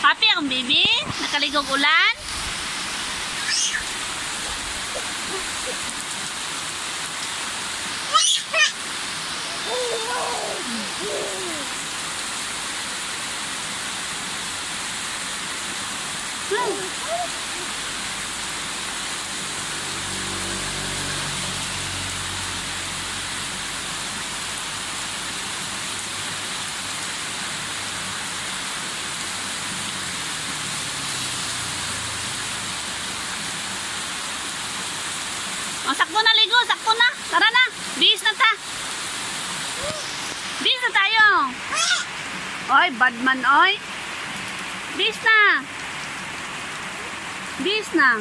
Happy ang baby? Nakaligog ulan? Oh, sakto na ligo, sakto na. Tara na, bihis na ta. Bihis na tayo. Oy, badman oy. Bihis na. Bihis na.